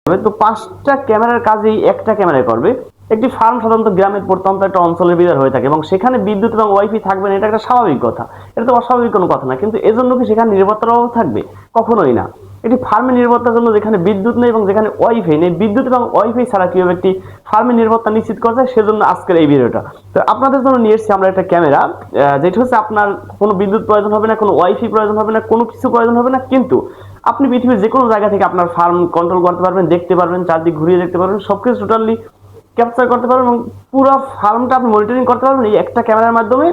তো 5টা ক্যামেরার কাজই একটা ক্যামেরায় করবে। একটি ফার্ম সাধারণত গ্রামের প্রত্যন্ত একটা অঞ্চলের ভিতর হয়ে থাকে এবং সেখানে বিদ্যুৎ এবং ওয়াইফাই থাকবে না, এটা একটা স্বাভাবিক কথা। এটা তো অস্বাভাবিক কোনো কথা না, কিন্তু এজন্য কি সেখানে নিরাপত্তার অভাব থাকবে? কখনোই না। একটি ফার্মের নিরাপত্তার জন্য যেখানে বিদ্যুৎ নেই এবং যেখানে ওয়াইফাই নেই, বিদ্যুৎ এবং ওয়াইফাই ছাড়া কিভাবে একটি ফার্মের নিরাপত্তা নিশ্চিত করা যায়, সেজন্য আজকের এই ভিডিওটা। তো আপনাদের জন্য নিয়ে এসেছি আমরা একটা ক্যামেরা, যেটা হচ্ছে আপনার কোনো বিদ্যুৎ প্রয়োজন হবে না, কোনো ওয়াইফাই প্রয়োজন হবে না, কোনো কিছু প্রয়োজন হবে না, কিন্তু আপনি পৃথিবীর যে কোনো জায়গা থেকে আপনার ফার্ম কন্ট্রোল করতে পারবেন, দেখতে পারবেন, চারদিক ঘুরিয়ে দেখতে পারবেন, সবকিছু টোটালি ক্যাপচার করতে পারবেন এবং পুরো ফার্মটা আপনি মনিটরিং করতে পারবেন এই একটা ক্যামেরার মাধ্যমে।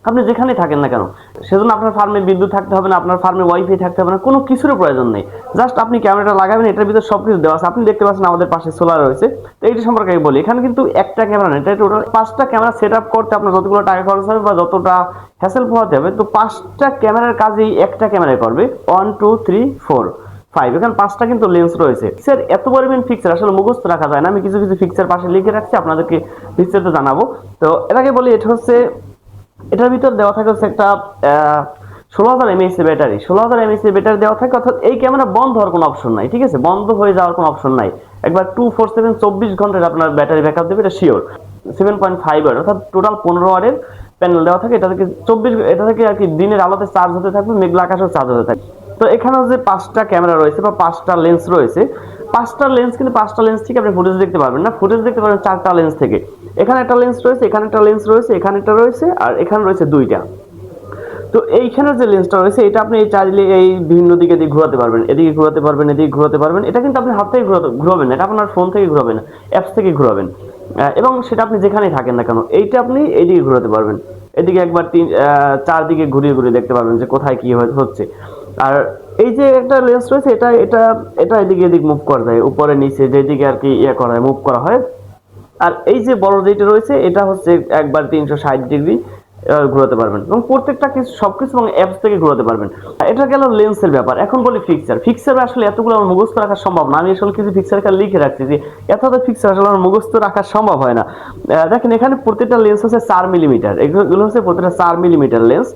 আপনি যেখানেই থাকেন না কেন, সেজন্য আপনার ফার্মে বিদ্যুৎ থাকতে হবে না, আপনার ফার্মে ওয়াইফাই থাকতে হবে না, কোনো কিছুর প্রয়োজন নেই। জাস্ট আপনি ক্যামেরাটা লাগাবেন, এটার ভিতরে সবকিছু দেওয়া আছে। আপনি দেখতে পাচ্ছেন আমাদের পাশে সোলার রয়েছে। তো এইটা সম্পর্কে আমি বলি, এখানে কিন্তু একটা ক্যামেরা নেই, এটা টোটাল 5টা ক্যামেরা সেট আপ করতে আপনার যতগুলো টাকা খরচ হবে বা যতটা হ্যাসেল পোহাতে হবে, তো 5টা ক্যামেরার কাজই একটা ক্যামেরায় করবে। 1 2 3 4 5, এখানে 5টা কিন্তু লেন্স রয়েছে। স্যার এত পরিমাণ ফিক্সার আসলে মুখস্থ রাখা যায় না, আমি কিছু কিছু ফিক্সার পাশে লিখে রাখছি, আপনাদেরকে বিস্তারিত জানাবো। তো এটাকে বলি, এটা হচ্ছে এটার ভিতর দেওয়া থাকে হচ্ছে একটা 16,000 mAh ব্যাটারি, 16,000 mAh ব্যাটারি দেওয়া থাকে। অর্থাৎ এই ক্যামেরা বন্ধ হওয়ার কোনো অপশন নাই, ঠিক আছে, বন্ধ হয়ে যাওয়ার কোনো অপশন নাই। একবার 247 24 ঘন্টার আপনার ব্যাটারি ব্যাকআপ দেবে, এটা শিওর। 7.5 ওয়াট অর্থাৎ টোটাল 15 ওয়াটের প্যানেল দেওয়া থাকে। এটা থেকে 24, এটা থেকে আর কি দিনের আলোতে চার্জ হতে থাকবে, মেঘলা আকাশেও চার্জ হতে থাকবে। তো এখানে যে 5টা ক্যামেরা রয়েছে বা 5টা লেন্স রয়েছে, 5টা লেন্স, কিন্তু 5টা লেন্স থেকে আপনি ফুটেজ দেখতে পারবেন না, ফুটেজ দেখতে পারবেন 4টা লেন্স থেকে। এখানে একটা লেন্স রয়েছে, এখানে একটা লেন্স রয়েছে, এখানে একটা রয়েছে, আর এখানে রয়েছে 2টা। তো এইখানে যে লেন্সটা রয়েছে, এটা আপনি এই চাইলে এই বিভিন্ন দিকে দিয়ে ঘোরাতে পারবেন, এদিকে ঘোরাতে পারবেন, এদিকে ঘোরাতে পারবেন। এটা কিন্তু আপনি হাত থেকে ঘোরাবেন না, এটা আপনার ফোন থেকে ঘোরাবেন, অ্যাপস থেকে ঘোরাবেন। এবং সেটা আপনি যেখানেই থাকেন না কেন, এইটা আপনি এইদিকে ঘোরাতে পারবেন, এদিকে একবার 4 দিকে ঘুরিয়ে ঘুরিয়ে দেখতে পারবেন যে কোথায় কি হচ্ছে। আর এই যে একটা লেন্স রয়েছে, এটা এটা এটা এদিকে এদিক মুভ করা যায়, উপরে নিচে যেদিকে আর কি করা হয়, মুভ করা হয়। আর এই যে বড় যেটা রয়েছে, এটা হচ্ছে একবার 360 ডিগ্রি ঘোরাতে পারবেন এবং প্রত্যেকটা কিছু সবকিছু এবং অ্যাপস থেকে ঘোরাতে পারবেন। এটা গেল লেন্সের ব্যাপার। এখন বলি ফিক্সার। ফিক্সার আসলে এতগুলো আমার মুখস্থ রাখা সম্ভব না, আমি আসলে কিছু ফিক্সার এখানে লিখে রাখছি যে এত ফিক্সার আসলে আমার মুখস্থ রাখা সম্ভব হয় না। দেখেন এখানে প্রত্যেকটা লেন্স হচ্ছে 4 মিলিমিটার, এগুলো হচ্ছে প্রত্যেকটা 4 মিলিমিটার লেন্স।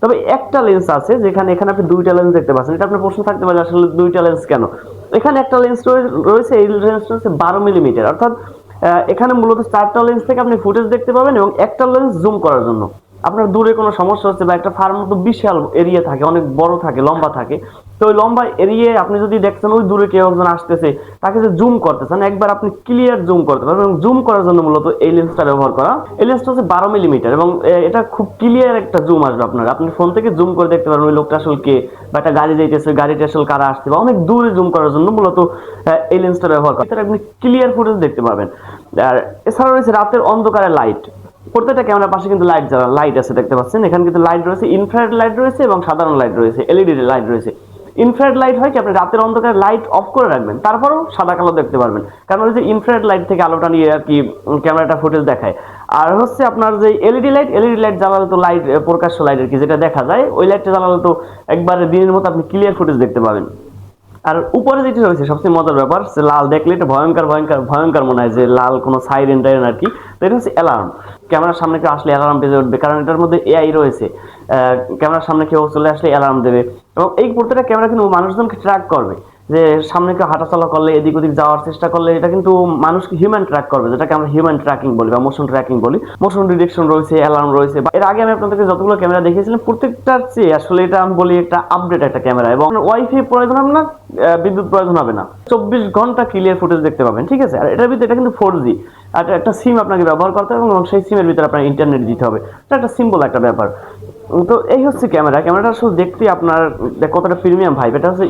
তবে একটা লেন্স আছে যেখানে, এখানে আপনি 2টা লেন্স দেখতে পাচ্ছেন। এটা আপনার প্রশ্ন থাকতে পারে আসলে 2টা লেন্স কেন। এখানে একটা লেন্স রয়েছে, এই লেন্সটা হচ্ছে 12 মিলিমিটার, অর্থাৎ এখানে মূলত 4টা লেন্স থেকে আপনি ফুটেজ দেখতে পাবেন এবং একটা লেন্স জুম করার জন্য। আপনার দূরে কোনো সমস্যা হচ্ছে বা একটা ফার্ম তো বিশাল এরিয়া থাকে, অনেক বড় থাকে, লম্বা থাকে। তো ওই লম্বা এরিয়ায় আপনি যদি দেখছেন ওই দূরে কেউ একজন আসতেছে, তাকে যে জুম করতেছেন, একবার আপনি ক্লিয়ার জুম করতে পারবেন। এবং জুম করার জন্য মূলত এই লেন্সটা ব্যবহার করা। এই লেন্সটা হচ্ছে 12 মিলিমিটার এবং এটা খুব ক্লিয়ার একটা জুম আসবে আপনার। আপনি ফোন থেকে জুম করে দেখতে পারবেন ওই লোকটা আসলে কে, বা একটা গাড়ি যাইতেছে, গাড়িটা আসলে কারা আসছে, বা অনেক দূরে জুম করার জন্য মূলত এই লেন্সটা ব্যবহার করা। আপনি ক্লিয়ার ফুটেজ দেখতে পাবেন। আর এছাড়া রয়েছে রাতের অন্ধকারে লাইট। প্রত্যেকটা ক্যামেরার পাশে কিন্তু লাইট আছে, দেখতে পাচ্ছেন এখানে কিন্তু লাইট রয়েছে, ইনফ্রারেড লাইট রয়েছে এবং সাধারণ লাইট রয়েছে, এলইডি লাইট রয়েছে। ইনফ্রারেড লাইট হয় কি, আপনি রাতের অন্ধকারে লাইট অফ করে রাখবেন, তারপরেও সাদা কালো দেখতে পারবেন, কারণ ওই যে ইনফ্রারেড লাইট থেকে আলোটা নিয়ে আর কি ক্যামেরাটা ফুটেজ দেখায়। আর হচ্ছে আপনার যে এলইডি লাইট জ্বালালে তো লাইট, প্রকাশ্য লাইট আর কি, যেটা দেখা যায়, ওই লাইটটা জ্বালালে তো একবারে দিনের মতো আপনি ক্লিয়ার ফুটেজ দেখতে পাবেন। আর উপরে যেটা রয়েছে সবচেয়ে মজার ব্যাপার, সে লাল দেখলে এটা ভয়ঙ্কর ভয়ঙ্কর ভয়ঙ্কর মনে হয়, যে লাল কোনো সাইরেন টাইরেন আর কি। তো এটা হচ্ছে অ্যালার্ম। ক্যামেরার সামনে কেউ আসলে অ্যালার্ম বেজে উঠবে, কারণ এটার মধ্যে এআই রয়েছে। ক্যামেরার সামনে কেউ চলে আসলে অ্যালার্ম দেবে এবং এই প্রত্যেকটা ক্যামেরা কিন্তু মানুষজনকে ট্র্যাক করবে, যে সামনে কেউ হাঁটাচলা করলে, এদিক ওদিক যাওয়ার চেষ্টা করলে, এটা কিন্তু মানুষকে হিউম্যান ট্র্যাক করবে, যেটাকে আমরা হিউম্যান ট্র্যাকিং বলি বা মোশন ট্র্যাকিং বলি। মোশন ডিটেকশন রয়েছে, অ্যালার্ম রয়েছে। এর আগে আমি আপনাদেরকে যতগুলো ক্যামেরা দেখিয়েছিলাম, প্রত্যেকটার চেয়ে আসলে এটা আমি বলি একটা আপডেট একটা ক্যামেরা। এবং ওয়াইফাই প্রয়োজন হবে না, বিদ্যুৎ প্রয়োজন হবে না, 24 ঘন্টা ক্লিয়ার ফুটেজ দেখতে পাবেন, ঠিক আছে। আর এটার ভিতরে, এটা কিন্তু 4G, আর একটা সিম আপনাকে ব্যবহার করতে হবে এবং সেই সিমের ভিতরে আপনার ইন্টারনেট দিতে হবে। এটা একটা সিম্পল একটা ব্যাপার। তো এই হচ্ছে ক্যামেরাটা আসলে দেখতে আপনার কতটা প্রিমিয়াম ভাই। এটা হচ্ছে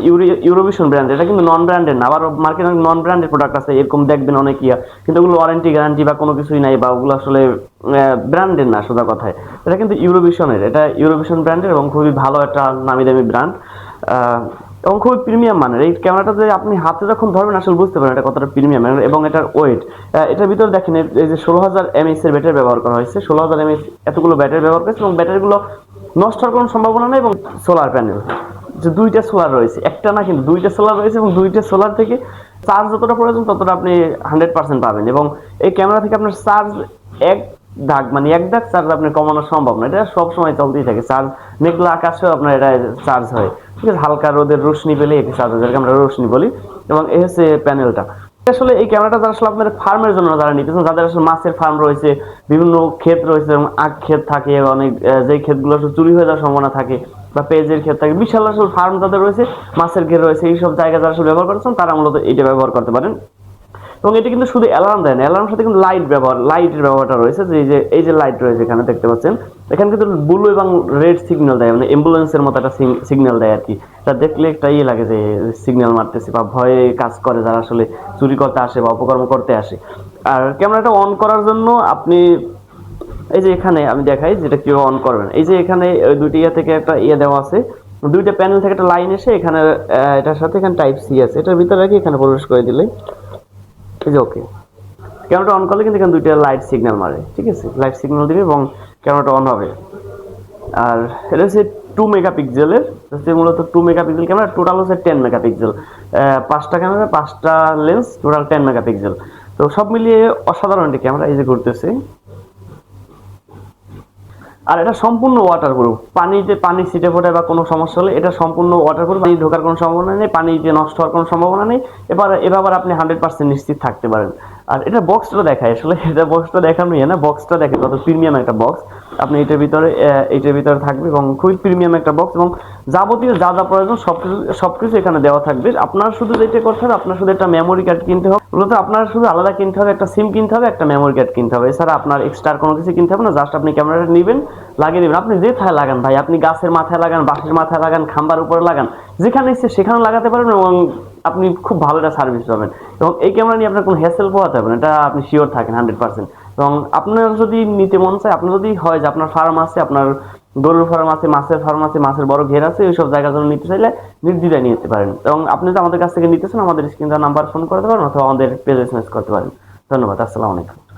ইউরোভিশন ব্র্যান্ড, এটা কিন্তু নন ব্র্যান্ডের না। আবার মার্কেটে নন ব্র্যান্ডের প্রোডাক্ট আছে এরকম দেখবেন অনেক কিন্তু ওগুলো ওয়ারেন্টি গ্যারান্টি বা কোনো কিছুই নাই, বা ওগুলো আসলে ব্র্যান্ডের না সোজা কথায়। এটা কিন্তু ইউরোভিশনের, এটা ইউরোভিশন ব্র্যান্ডের এবং খুবই ভালো একটা নামি দামি ব্র্যান্ড এবং খুবই প্রিমিয়াম মানের। এই ক্যামেরাটা যে আপনি হাতে যখন ধরবেন আসলে বুঝতে পারেন এটা কতটা প্রিমিয়াম। এবং এটার ওয়েট, এটার ভিতরে দেখেন এই যে 16,000 mAh এর ব্যাটারি ব্যবহার করা হয়েছে, 16,000 mAh এতগুলো ব্যাটারি ব্যবহার করেছে এবং ব্যাটারিগুলো নষ্ট হওয়ার কোনো সম্ভাবনা নেই। এবং সোলার প্যানেল, যে 2টা সোলার রয়েছে, একটা না কিন্তু 2টা সোলার রয়েছে এবং 2টা সোলার থেকে চার্জ যতটা প্রয়োজন ততটা আপনি 100% পাবেন। এবং এই ক্যামেরা থেকে আপনার চার্জ দাগ মানে এক দাগ চার্জ আপনি কমানো সম্ভব না, এটা সবসময় চলতেই থাকে। চার্জ মেঘলা আকাশেও আপনার এটা চার্জ হয়, ঠিক আছে, হালকা রোদের রোশনি পেলে এটি চার্জ হয়, যেটাকে আমরা রোশনি বলি। এবং এই হচ্ছে প্যানেলটা। আসলে এই ক্যামেরাটা যারা আসলে আপনাদের ফার্মের জন্য যারা নিতেছেন, যাদের আসলে মাছের ফার্ম রয়েছে, বিভিন্ন ক্ষেত রয়েছে এবং আখ ক্ষেত থাকে, অনেক যেই ক্ষেতগুলো আসলে চুরি হয়ে যাওয়ার সম্ভাবনা থাকে, বা পেঁয়াজের ক্ষেত থাকে, বিশাল আসলে ফার্ম যাদের রয়েছে, মাছের ঘের রয়েছে, এইসব জায়গা যারা আসলে ব্যবহার করছেন তারা মূলত এটা ব্যবহার করতে পারেন। এবং এটি কিন্তু শুধু অ্যালার্ম দেয় না, অ্যালার্মের সাথে কিন্তু লাইটের ব্যবহারটা রয়েছে। যে এই যে লাইট রয়েছে এখানে দেখতে পাচ্ছেন, এখানে কিন্তু ব্লু এবং রেড সিগন্যাল দেয়, মানে অ্যাম্বুলেন্সের মতো একটা সিগন্যাল দেয় আর কি। এটা দেখলে একটা ইয়ে লাগে যে সিগন্যাল মারতেছে বা ভয়ে কাজ করে যারা আসলে চুরি করতে আসে বা অপকর্ম করতে আসে। আর ক্যামেরাটা অন করার জন্য আপনি এই যে এখানে আমি দেখাই যেটা কিভাবে অন করবেন। এই যে এখানে দুইটা ইয়ে থেকে একটা ইয়ে দেওয়া আছে, দুইটা প্যানেল থেকে একটা লাইন এসে এখানে এটার সাথে এখানে টাইপ সি আছে, এটার ভিতরে রাখি এখানে প্রবেশ করে দিলে এই যে ওকে, ক্যামেরাটা অন করলে কিন্তু এখানে দুইটা লাইট সিগন্যাল মারে, ঠিক আছে, লাইট সিগন্যাল দিবে এবং ক্যামেরাটা অন হবে। আর এটা হচ্ছে 2 মেগাপিক্সেলের, মূলত 2 মেগাপিক্সেল ক্যামেরা, টোটাল হচ্ছে 10 মেগাপিক্সেল, 5টা ক্যামেরা, 5টা লেন্স, টোটাল 10 মেগাপিক্সেল। তো সব মিলিয়ে অসাধারণ একটি ক্যামেরা, এই যে ঘুরতেছে। আর এটা সম্পূর্ণ ওয়াটারপ্রুফ, পানি ছিটে ফোটে বা কোনো সমস্যা হলে এটা সম্পূর্ণ ওয়াটারপ্রুফ, পানি ঢোকার কোনো সম্ভাবনা নেই, পানিতে নষ্ট হওয়ার কোনো সম্ভাবনা নেই। এবার আপনি 100% নিশ্চিত থাকতে পারেন। আর এটা বক্সটা দেখায়, আসলে এটা বক্সটা দেখানো না, বক্সটা দেখে কত প্রিমিয়াম একটা বক্স। আপনি এটার ভিতরে থাকবে এবং খুবই প্রিমিয়াম একটা বক্স, এবং যাবতীয় যা যা প্রয়োজন সবকিছু এখানে দেওয়া থাকবে। আপনার শুধু যেটা করতে হবে, আপনার শুধু একটা মেমোরি কার্ড কিনতে হবে, মূলত আপনার শুধু আলাদা কিনতে হবে, একটা সিম কিনতে হবে, একটা মেমোরি কার্ড কিনতে হবে। এছাড়া আপনার এক্সট্রা কোনো কিছু কিনতে হবে না, জাস্ট আপনি ক্যামেরাটা নেবেন, লাগিয়ে দেবেন। আপনি যেথায় লাগান ভাই, আপনি গাছের মাথায় লাগান, বাঁশের মাথায় লাগান, খাম্বার উপরে লাগান, যেখানে ইচ্ছে সেখানে লাগাতে পারবেন এবং আপনি খুব ভালো একটা সার্ভিস পাবেন। এবং এই ক্যামেরা নিয়ে আপনার কোনো হ্যাসেল পোহাতে হবে না, এটা আপনি শিওর থাকেন 100%। এবং আপনার যদি নিতে মন চায়, আপনার যদি হয় যে আপনার ফার্ম আছে, আপনার গরুর ফার্ম আছে, মাছের ফার্ম আছে, মাছের বড় ঘের আছে, এইসব জায়গার জন্য নিতে চাইলে নির্দ্বিধায় নিতে পারেন। এবং আপনি যদি আমাদের কাছ থেকে নিতেছেন, আমাদের স্ক্রিনে নাম্বার ফোন করতে পারেন অথবা আমাদের পেজে এসএমএস করতে পারেন। ধন্যবাদ, আসসালামু আলাইকুম।